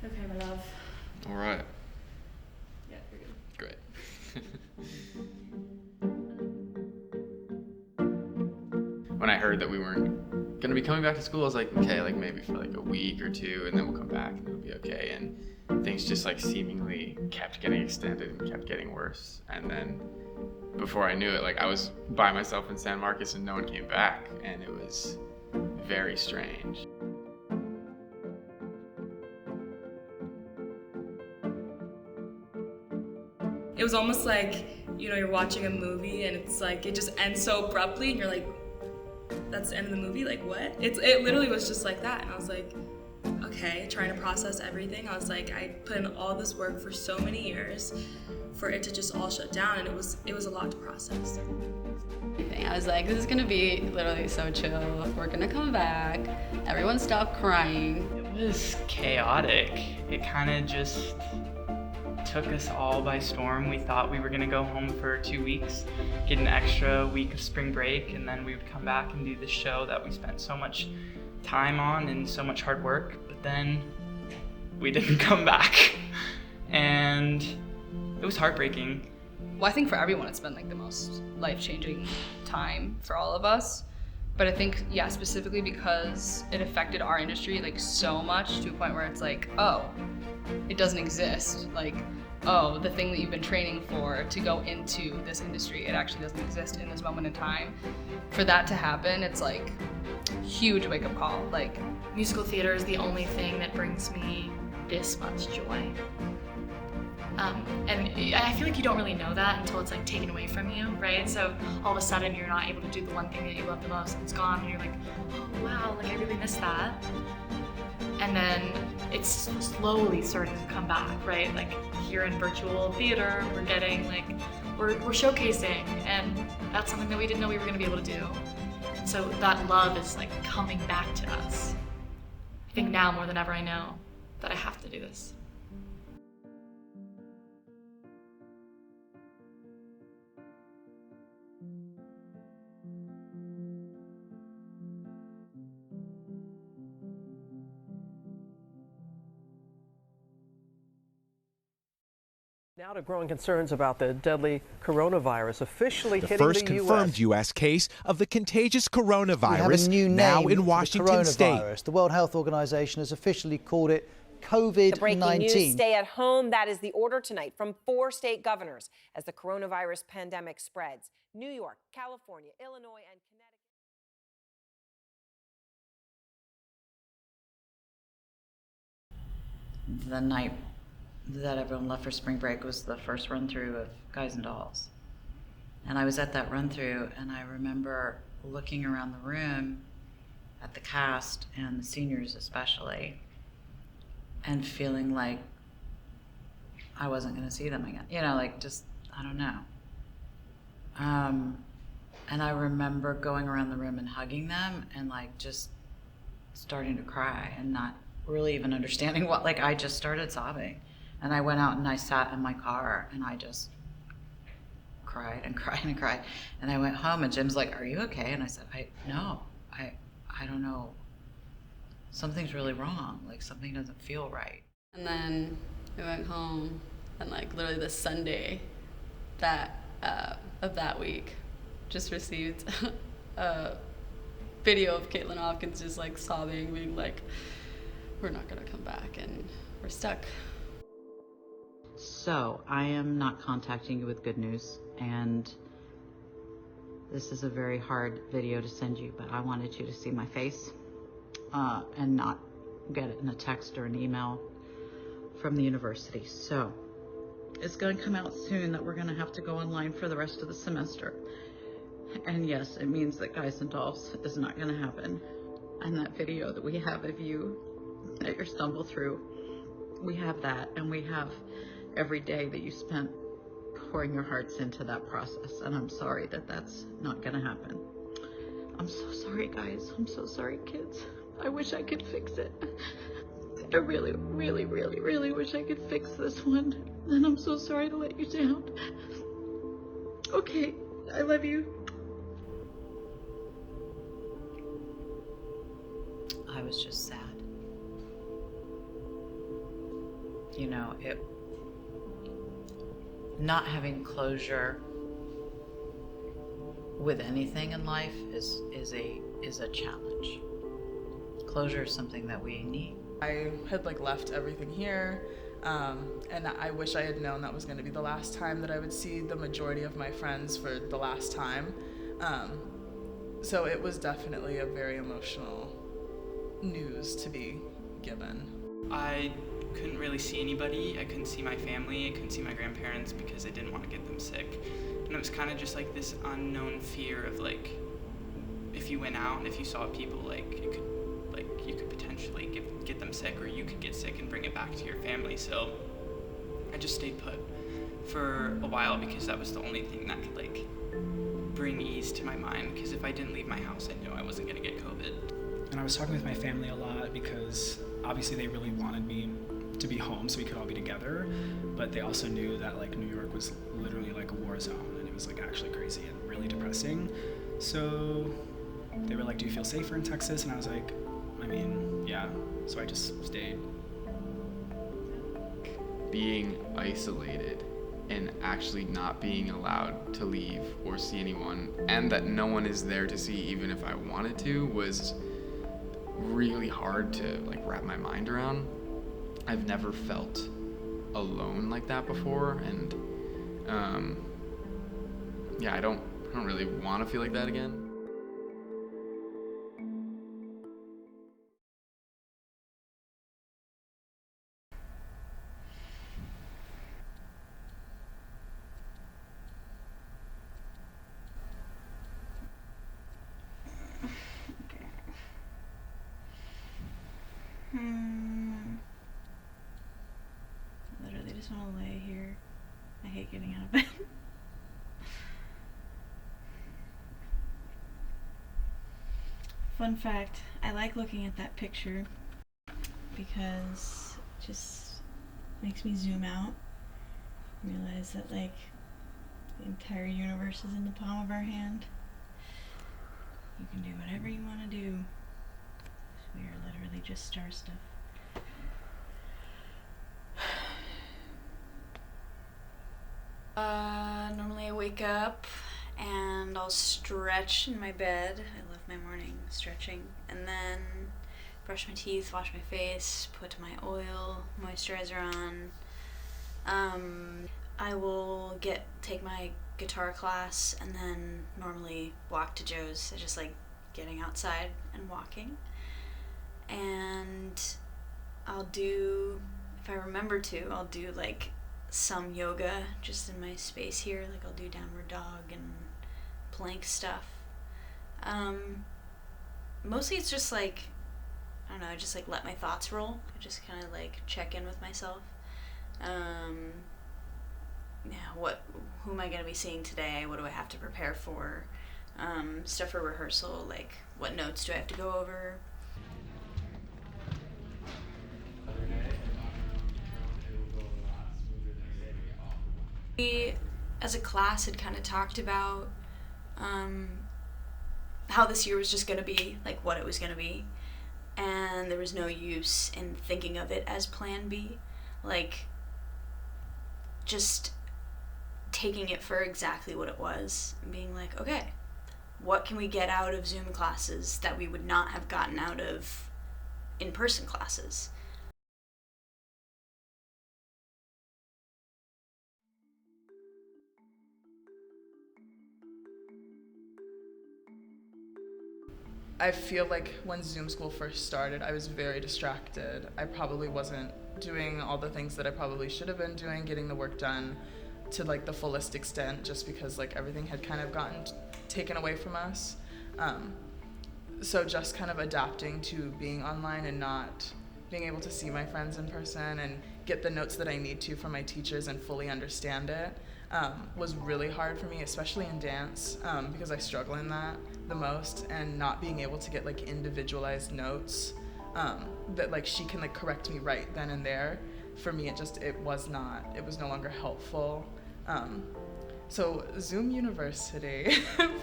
Okay, my love. All right. Yeah, you're good. Great. When I heard that we weren't gonna be coming back to school, I was like, okay, like maybe for like a week or two, and then we'll come back and it'll be okay. And things just like seemingly kept getting extended and kept getting worse. And then before I knew it, like I was by myself in San Marcos and no one came back, and it was very strange. It was almost like, you're watching a movie and it's like, it just ends so abruptly and you're like, that's the end of the movie? Like, what? It literally was just like that. And I was like, okay, trying to process everything. I was like, I put in all this work for so many years for it to just all shut down, and it was a lot to process. I was like, this is gonna be literally so chill. We're gonna come back. Everyone stop crying. It was chaotic. It kind of just took us all by storm. We thought we were gonna go home for 2 weeks, get an extra week of spring break, and then we would come back and do the show that we spent so much time on and so much hard work, but then we didn't come back. And it was heartbreaking. Well, I think for everyone it's been like the most life-changing time for all of us. But I think, yeah, specifically because it affected our industry like so much to a point where it's like, oh, it doesn't exist. Like, oh, the thing that you've been training for to go into this industry, it actually doesn't exist in this moment in time. For that to happen, it's like huge wake-up call. Like, musical theater is the only thing that brings me this much joy. And I feel like you don't really know that until it's like taken away from you, right? So all of a sudden you're not able to do the one thing that you love the most, and it's gone, and you're like, oh wow, like I really missed that. And then it's slowly starting to come back, right? Like here in virtual theater, we're getting like, we're showcasing, and that's something that we didn't know we were gonna be able to do. So that love is like coming back to us. I think now more than ever I know that I have to do this. Now to growing concerns about the deadly coronavirus officially hitting the U.S. The first confirmed U.S. case of the contagious coronavirus We have a new name now in for Washington the state. coronavirus. The World Health Organization has officially called it COVID-19. The breaking news, stay at home. That is the order tonight from 4 state governors as the coronavirus pandemic spreads. New York, California, Illinois, and Connecticut. The night that everyone left for spring break was the first run through of Guys and Dolls. And I was at that run through, and I remember looking around the room at the cast and the seniors especially, and feeling like I wasn't gonna see them again. You know, like just, I don't know. And I remember going around the room and hugging them and like just starting to cry and not really even understanding what, like I just started sobbing. And I went out and I sat in my car and I just cried and cried and cried. And I went home and Jim's like, are you okay? And I said, I don't know. Something's really wrong. Like something doesn't feel right. And then I went home, and like literally the Sunday of that week, just received a video of Kaitlin Hopkins just like sobbing, being like, we're not gonna come back and we're stuck. So I am not contacting you with good news, and this is a very hard video to send you, but I wanted you to see my face and not get it in a text or an email from the university. So it's going to come out soon that we're going to have to go online for the rest of the semester. And yes, it means that Guys and Dolls is not going to happen. And that video that we have of you at your stumble through, we have that, and we have every day that you spent pouring your hearts into that process. And I'm sorry that that's not going to happen. I'm so sorry, guys. I'm so sorry, kids. I wish I could fix it. I really, really, really, really wish I could fix this one. And I'm so sorry to let you down. Okay, I love you. I was just sad. You know, not having closure with anything in life is a challenge. Closure is something that we need. I had left everything here, and I wish I had known that was going to be the last time that I would see the majority of my friends for the last time. So it was definitely a very emotional news to be given. I couldn't really see anybody. I couldn't see my family. I couldn't see my grandparents because I didn't want to get them sick. And it was kind of just this unknown fear of if you went out and if you saw people, you could potentially get them sick, or you could get sick and bring it back to your family. So I just stayed put for a while because that was the only thing that could bring ease to my mind, because if I didn't leave my house, I knew I wasn't going to get COVID. And I was talking with my family a lot because obviously they really wanted me to be home so we could all be together, but they also knew that New York was literally a war zone, and it was actually crazy and really depressing. So they were like, do you feel safer in Texas? And I was like, I mean, yeah. So I just stayed. Being isolated and actually not being allowed to leave or see anyone, and that no one is there to see even if I wanted to, was really hard to wrap my mind around. I've never felt alone like that before, and yeah, I don't really want to feel like that again. Literally just want to lay here. I hate getting out of bed. Fun fact, I like looking at that picture because it just makes me zoom out and realize that the entire universe is in the palm of our hand. You can do whatever you want to do. We are literally just star stuff. Normally I wake up and I'll stretch in my bed. I love my morning stretching. And then brush my teeth, wash my face, put my oil, moisturizer on. I will take my guitar class and then normally walk to Joe's. I just like getting outside and walking. And I'll do, if I remember to, I'll do some yoga just in my space here. I'll do downward dog and plank stuff. Mostly it's just I don't know, I just let my thoughts roll. I just kind of check in with myself. Yeah, who am I gonna be seeing today? What do I have to prepare for? Stuff for rehearsal, what notes do I have to go over? We, as a class, had kind of talked about how this year was just going to be, what it was going to be, and there was no use in thinking of it as Plan B, just taking it for exactly what it was, and being okay, what can we get out of Zoom classes that we would not have gotten out of in-person classes? I feel when Zoom school first started, I was very distracted. I probably wasn't doing all the things that I probably should have been doing, getting the work done to the fullest extent, just because everything had kind of gotten taken away from us. So just kind of adapting to being online and not being able to see my friends in person and get the notes that I need to from my teachers and fully understand it was really hard for me, especially in dance, because I struggle in that the most, and not being able to get individualized notes that she can correct me right then and there. For me, it was no longer helpful. So Zoom University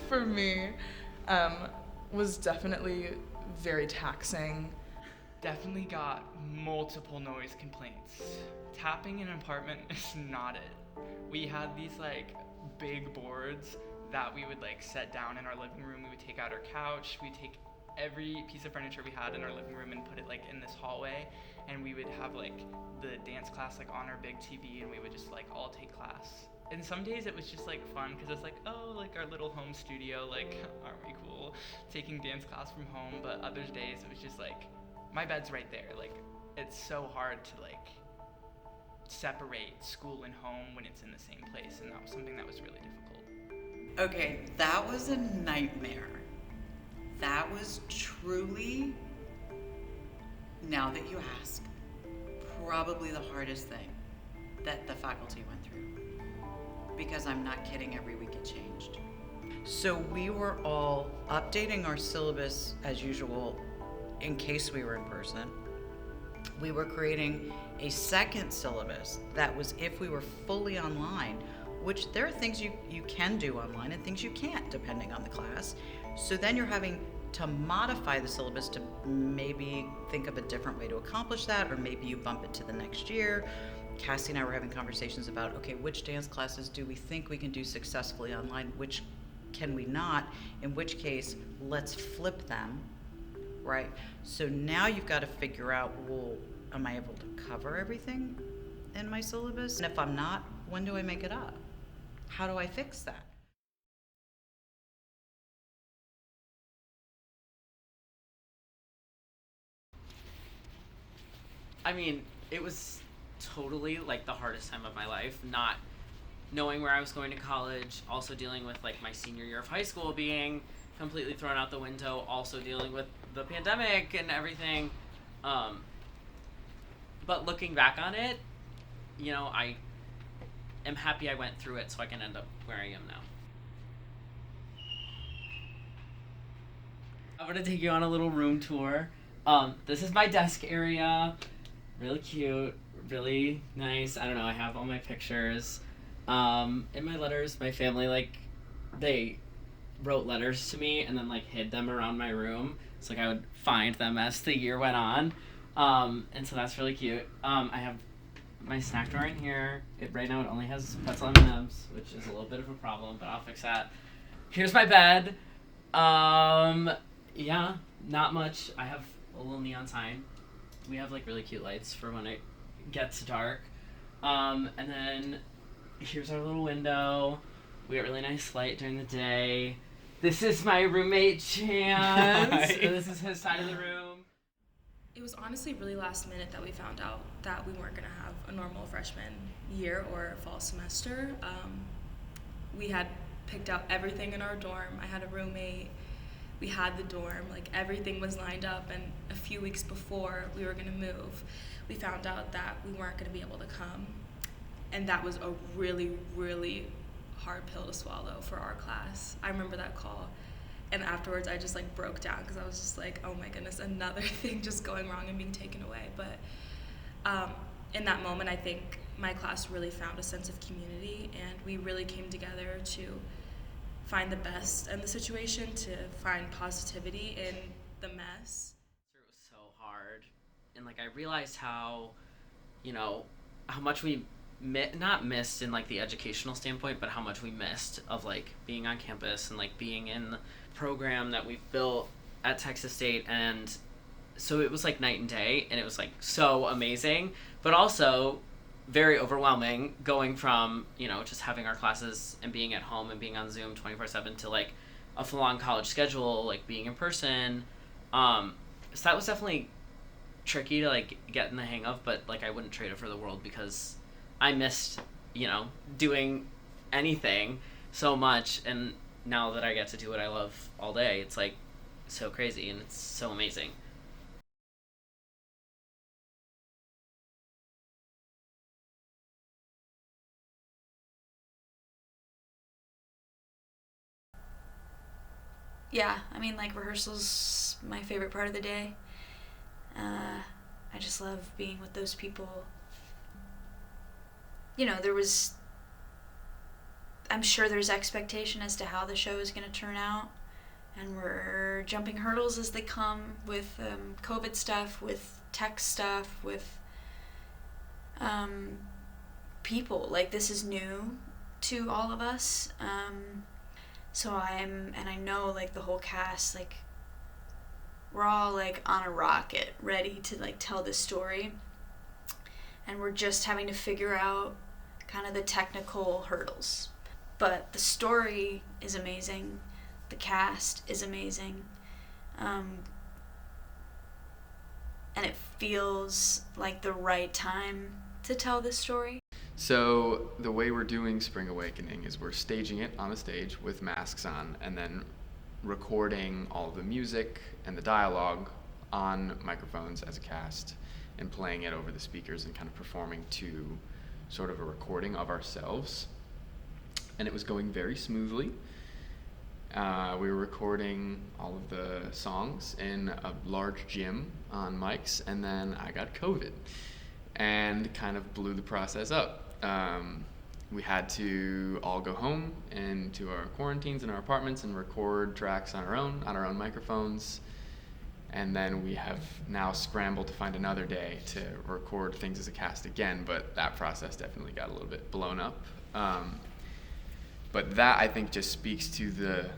for me was definitely very taxing. Definitely got multiple noise complaints. Tapping in an apartment is not it. We had these like big boards that we would like set down in our living room. We would take out our couch, we'd take every piece of furniture we had in our living room and put it like in this hallway, and we would have like the dance class like on our big TV, and we would just like all take class. And some days it was just like fun because it's like, oh, like our little home studio, like aren't we cool taking dance class from home? But other days it was just like, my bed's right there. Like, it's so hard to like separate school and home when it's in the same place, and that was something that was really difficult. Okay, that was a nightmare. That was truly, now that you ask, probably the hardest thing that the faculty went through. Because I'm not kidding, every week it changed. So we were all updating our syllabus as usual in case we were in person. We were creating a second syllabus that was if we were fully online, which there are things you can do online and things you can't depending on the class. So then you're having to modify the syllabus to maybe think of a different way to accomplish that, or maybe you bump it to the next year. Cassie and I were having conversations about, okay, which dance classes do we think we can do successfully online, which can we not, in which case, let's flip them, right? So now you've got to figure out, well, am I able to cover everything in my syllabus? And if I'm not, when do I make it up? How do I fix that? I mean, it was totally like the hardest time of my life, not knowing where I was going to college, also dealing with like my senior year of high school being completely thrown out the window, also dealing with the pandemic and everything. But looking back on it, you know, I am happy I went through it so I can end up where I am now. I'm gonna take you on a little room tour. This is my desk area. Really cute, really nice. I don't know, I have all my pictures. In my letters, my family, like, they wrote letters to me and then, like, hid them around my room. So, like, I would find them as the year went on. And so that's really cute. I have my snack drawer in here. Right now it only has pretzel M&Ms, which is a little bit of a problem, but I'll fix that. Here's my bed. Yeah, not much. I have a little neon sign. We have, like, really cute lights for when it gets dark. And then here's our little window. We got really nice light during the day. This is my roommate, Chance. Nice. This is his side of the room. It was honestly really last minute that we found out that we weren't going to have a normal freshman year or fall semester. We had picked out everything in our dorm. I had a roommate. We had the dorm. Like, everything was lined up, and a few weeks before we were going to move, we found out that we weren't going to be able to come. And that was a really, really hard pill to swallow for our class. I remember that call. And afterwards, I just, like, broke down because I was just like, oh my goodness, another thing just going wrong and being taken away. But in that moment, I think my class really found a sense of community, and we really came together to find the best in the situation, to find positivity in the mess. It was so hard. And, like, I realized how, you know, how much we not missed in, like, the educational standpoint, but how much we missed of, like, being on campus and, like, being in the program that we've built at Texas State. And so it was, like, night and day, and it was, like, so amazing, but also very overwhelming, going from, you know, just having our classes and being at home and being on Zoom 24/7 to, like, a full-on college schedule, like, being in person. So that was definitely tricky to, like, get in the hang of, but, like, I wouldn't trade it for the world because I missed, you know, doing anything so much, and now that I get to do what I love all day, it's, like, so crazy, and it's so amazing. Yeah, I mean, like, rehearsal's my favorite part of the day. I just love being with those people. You know, I'm sure there's expectation as to how the show is going to turn out, and we're jumping hurdles as they come with COVID stuff, with tech stuff, with people. Like, this is new to all of us. So I know, like, the whole cast, like, we're all, like, on a rocket ready to, like, tell this story. And we're just having to figure out kind of the technical hurdles. But the story is amazing. The cast is amazing. And it feels like the right time to tell this story. So the way we're doing Spring Awakening is we're staging it on the stage with masks on, and then recording all the music and the dialogue on microphones as a cast and playing it over the speakers and kind of performing to sort of a recording of ourselves. And it was going very smoothly. We were recording all of the songs in a large gym on mics, and then I got COVID and kind of blew the process up. We had to all go home and to our quarantines in our apartments and record tracks on our own microphones. And then we have now scrambled to find another day to record things as a cast again, but that process definitely got a little bit blown up. But that, I think, just speaks to the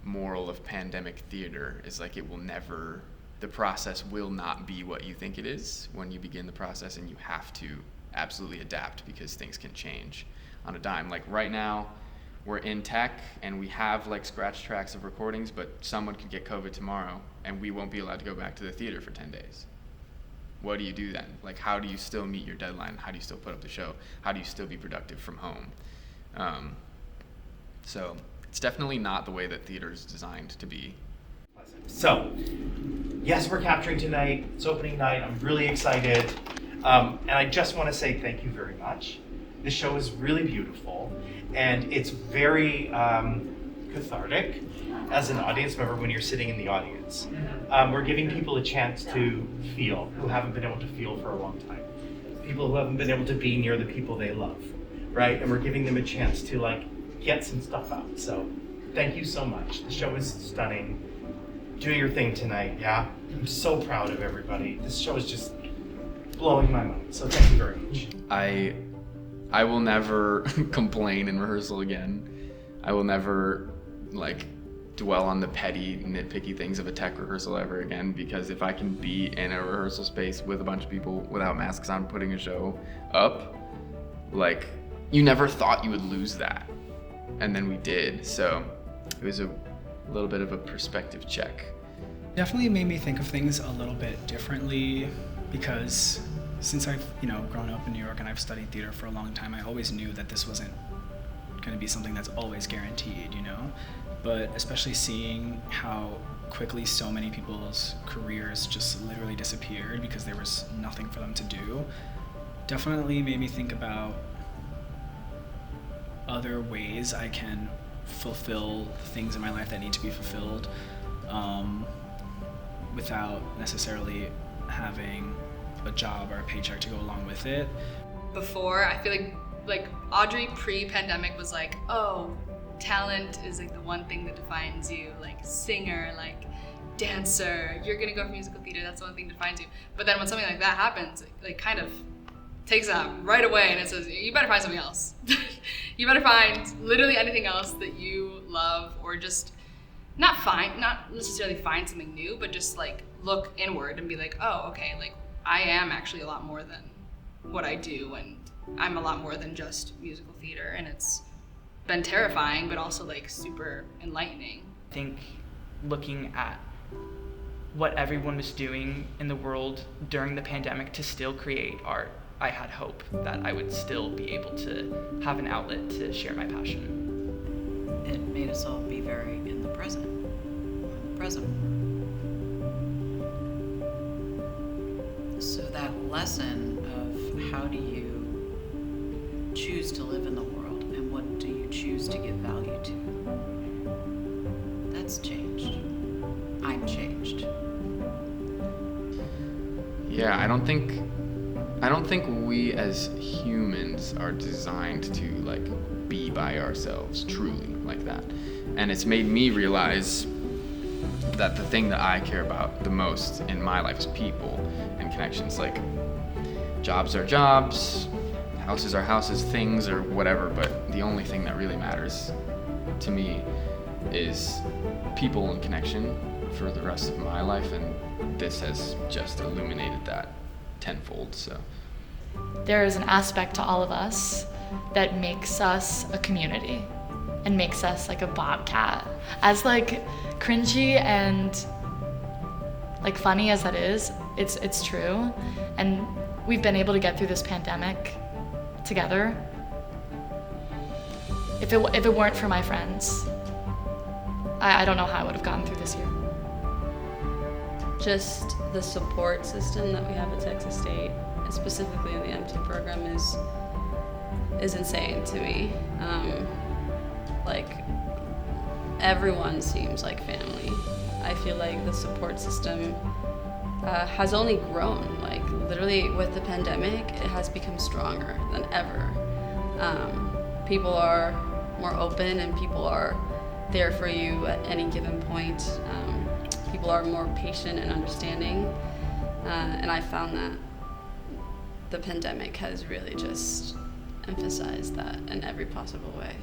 moral of pandemic theater, is like the process will not be what you think it is when you begin the process, and you have to absolutely adapt because things can change on a dime. Like right now, we're in tech and we have like scratch tracks of recordings, but someone could get COVID tomorrow and we won't be allowed to go back to the theater for 10 days. What do you do then? Like, how do you still meet your deadline? How do you still put up the show? How do you still be productive from home? So it's definitely not the way that theater is designed to be. So, yes, we're capturing tonight. It's opening night. I'm really excited. And I just want to say thank you very much. The show is really beautiful, and it's very cathartic as an audience member when you're sitting in the audience. We're giving people a chance to feel, who haven't been able to feel for a long time. People who haven't been able to be near the people they love, right? And we're giving them a chance to like get some stuff out. So thank you so much. The show is stunning. Do your thing tonight, yeah? I'm so proud of everybody. This show is just blowing my mind. So thank you very much. I will never complain in rehearsal again. I will never like dwell on the petty, nitpicky things of a tech rehearsal ever again, because if I can be in a rehearsal space with a bunch of people without masks on putting a show up, like, you never thought you would lose that. And then we did. So it was a little bit of a perspective check. Definitely made me think of things a little bit differently, because since I've grown up in New York and I've studied theater for a long time, I always knew that this wasn't going to be something that's always guaranteed, But especially seeing how quickly so many people's careers just literally disappeared because there was nothing for them to do, definitely made me think about other ways I can fulfill things in my life that need to be fulfilled without necessarily having a job or a paycheck to go along with it. Before, I feel like Audrey pre-pandemic was like, oh, talent is like the one thing that defines you, like singer, like dancer, you're gonna go for musical theater, that's the one thing that defines you. But then when something like that happens, it like kind of takes that right away and it says, you better find something else. You better find literally anything else that you love, or just not necessarily find something new, but just like look inward and be like, oh, okay, like I am actually a lot more than what I do, and I'm a lot more than just musical theater, and it's been terrifying, but also like super enlightening. I think looking at what everyone was doing in the world during the pandemic to still create art, I had hope that I would still be able to have an outlet to share my passion. It made us all be very in the present. So that lesson of how do you choose to live in the world and what do you choose to give value to, that's changed. I'm changed. Yeah, I don't think we as humans are designed to like be by ourselves truly like that. And it's made me realize that the thing that I care about the most in my life is people and connections. Like, jobs are jobs, houses are houses, things or whatever, but the only thing that really matters to me is people and connection for the rest of my life, and this has just illuminated that tenfold. So there is an aspect to all of us that makes us a community and makes us like a bobcat. As like cringy and like funny as that is, it's true. And we've been able to get through this pandemic together. If it weren't for my friends, I don't know how I would have gotten through this year. Just the support system that we have at Texas State, and specifically in the MT program, is insane to me. Like, everyone seems like family. I feel like the support system has only grown. Like, literally with the pandemic, it has become stronger than ever. People are more open and people are there for you at any given point. People are more patient and understanding. And I found that the pandemic has really just emphasized that in every possible way.